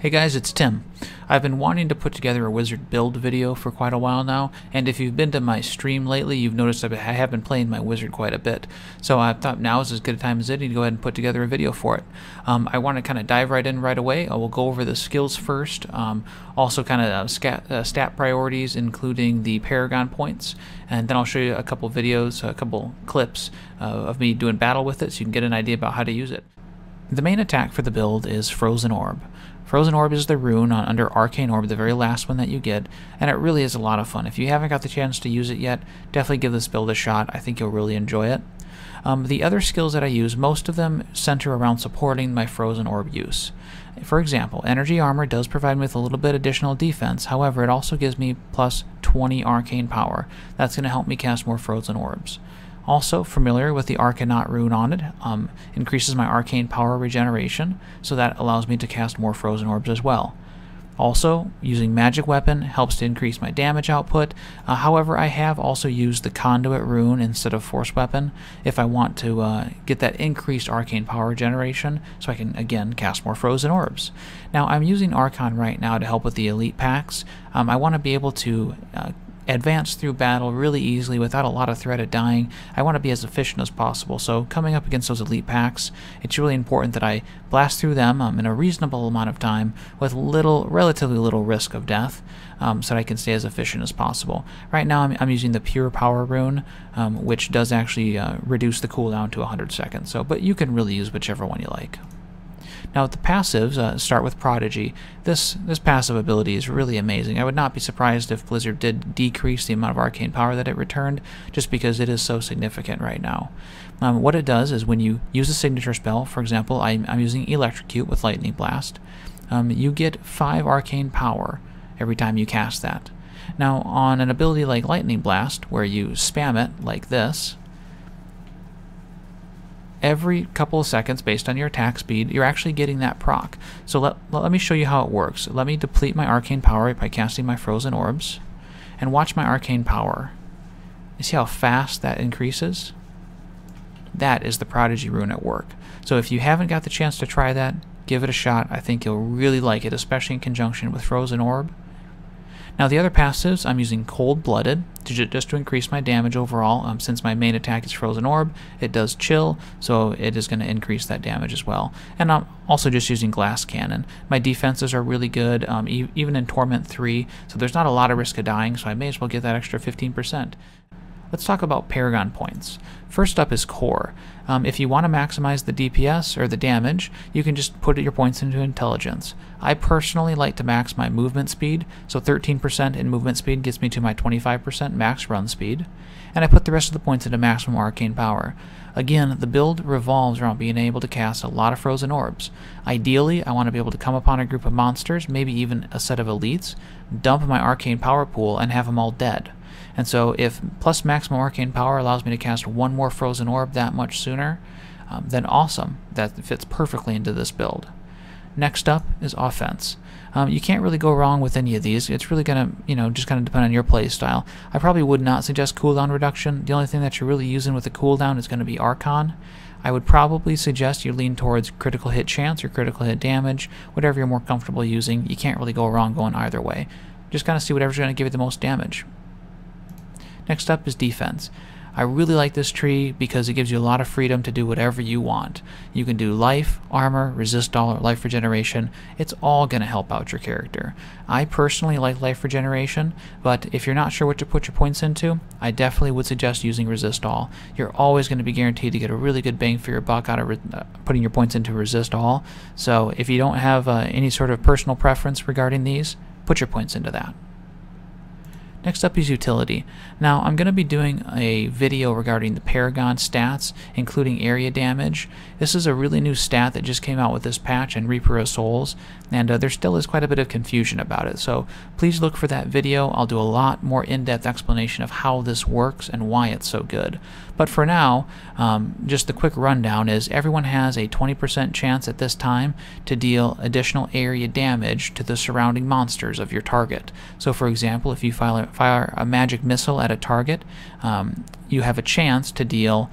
Hey guys, it's Tim. I've been wanting to put together a wizard build video for quite a while now, and if you've been to my stream lately, you've noticed I have been playing my wizard quite a bit. So I thought now is as good a time as any to go ahead and put together a video for it. I want to kind of dive right in right away. I will go over the skills first, also kind of stat priorities, including the paragon points, and then I'll show you a couple videos, a couple clips of me doing battle with it so you can get an idea about how to use it. The main attack for the build is Frozen Orb. Frozen Orb is the rune under Arcane Orb, the very last one that you get, and it really is a lot of fun. If you haven't got the chance to use it yet, definitely give this build a shot. I think you'll really enjoy it. The other skills that I use, most of them center around supporting my Frozen Orb use. For example, Energy Armor does provide me with a little bit additional defense, however it also gives me plus 20 Arcane Power. That's going to help me cast more Frozen Orbs. Also, familiar with the Arcane rune on it, increases my Arcane Power regeneration, so that allows me to cast more Frozen Orbs as well. Also, using Magic Weapon helps to increase my damage output. However, I have also used the Conduit rune instead of Force Weapon if I want to get that increased Arcane Power generation, so I can again cast more Frozen Orbs. Now, I'm using Archon right now to help with the elite packs. I want to be able to advance through battle really easily without a lot of threat of dying. I want to be as efficient as possible, so coming up against those elite packs, it's really important that I blast through them in a reasonable amount of time with relatively little risk of death, so that I can stay as efficient as possible. Right now I'm using the Pure Power rune, which does actually reduce the cooldown to 100 seconds, but you can really use whichever one you like. Now, the passives start with Prodigy. This passive ability is really amazing. I would not be surprised if Blizzard did decrease the amount of arcane power that it returned, just because it is so significant right now. What it does is when you use a signature spell, for example, I'm using Electrocute with Lightning Blast, you get 5 arcane power every time you cast that. Now, on an ability like Lightning Blast, where you spam it like this, every couple of seconds, based on your attack speed, you're actually getting that proc. So let me show you how it works. Let me deplete my arcane power by casting my Frozen Orbs, and watch my arcane power. You see how fast that increases? That is the Prodigy rune at work. So if you haven't got the chance to try that, give it a shot. I think you'll really like it, especially in conjunction with Frozen Orb. Now, the other passives, I'm using Cold-Blooded just to increase my damage overall. Since my main attack is Frozen Orb, it does chill, so it is going to increase that damage as well. And I'm also just using Glass Cannon. My defenses are really good, even in Torment 3, so there's not a lot of risk of dying, so I may as well get that extra 15%. Let's talk about paragon points. First up is core. If you want to maximize the DPS or the damage, you can just put your points into intelligence. I personally like to max my movement speed, so 13% in movement speed gets me to my 25% max run speed, and I put the rest of the points into maximum arcane power. Again, the build revolves around being able to cast a lot of Frozen Orbs. Ideally, I want to be able to come upon a group of monsters, maybe even a set of elites, dump my arcane power pool, and have them all dead. And so if plus maximum arcane power allows me to cast one more Frozen Orb that much sooner, then awesome. That fits perfectly into this build. Next up is offense. You can't really go wrong with any of these. It's really going to, just kind of depend on your play style. I probably would not suggest cooldown reduction. The only thing that you're really using with the cooldown is going to be Archon. I would probably suggest you lean towards critical hit chance or critical hit damage, whatever you're more comfortable using. You can't really go wrong going either way. Just kind of see whatever's going to give you the most damage. Next up is defense. I really like this tree because it gives you a lot of freedom to do whatever you want. You can do life, armor, resist all, or life regeneration. It's all going to help out your character. I personally like life regeneration, but if you're not sure what to put your points into, I definitely would suggest using resist all. You're always going to be guaranteed to get a really good bang for your buck out of putting your points into resist all. So if you don't have any sort of personal preference regarding these, put your points into that. Next up is utility. Now, I'm going to be doing a video regarding the paragon stats, including area damage. This is a really new stat that just came out with this patch in Reaper of Souls, and there still is quite a bit of confusion about it. So please look for that video. I'll do a lot more in-depth explanation of how this works and why it's so good. But for now, just the quick rundown is everyone has a 20% chance at this time to deal additional area damage to the surrounding monsters of your target. So for example, if you fire a magic missile at a target, you have a chance to deal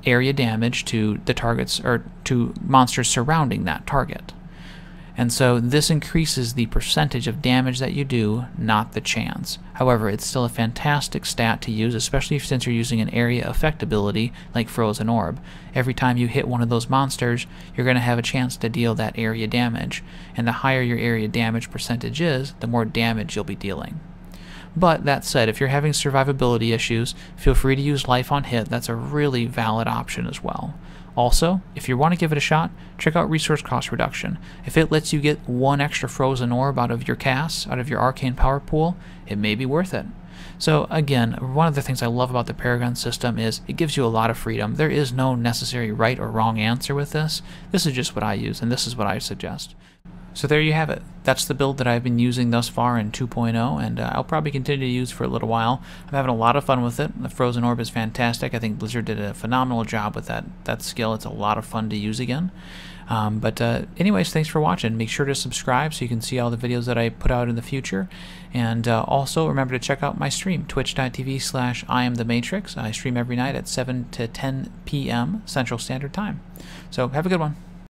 area damage to the targets or to monsters surrounding that target. And so this increases the percentage of damage that you do, not the chance. However, it's still a fantastic stat to use, especially since you're using an area effect ability like Frozen Orb. Every time you hit one of those monsters, you're going to have a chance to deal that area damage. And the higher your area damage percentage is, the more damage you'll be dealing. But that said, if you're having survivability issues, feel free to use life on hit. That's a really valid option as well. Also, if you want to give it a shot, check out resource cost reduction. If it lets you get one extra Frozen Orb out of your casts, out of your arcane power pool, it may be worth it. So again, one of the things I love about the paragon system is it gives you a lot of freedom. There is no necessary right or wrong answer with this. This is just what I use, and this is what I suggest. So there you have it. That's the build that I've been using thus far in 2.0, and I'll probably continue to use for a little while. I'm having a lot of fun with it. The Frozen Orb is fantastic. I think Blizzard did a phenomenal job with that skill. It's a lot of fun to use again. Anyways, thanks for watching. Make sure to subscribe so you can see all the videos that I put out in the future. And also remember to check out my stream, twitch.tv/IamTheMatrix. I stream every night at 7 to 10 p.m. Central Standard Time. So have a good one.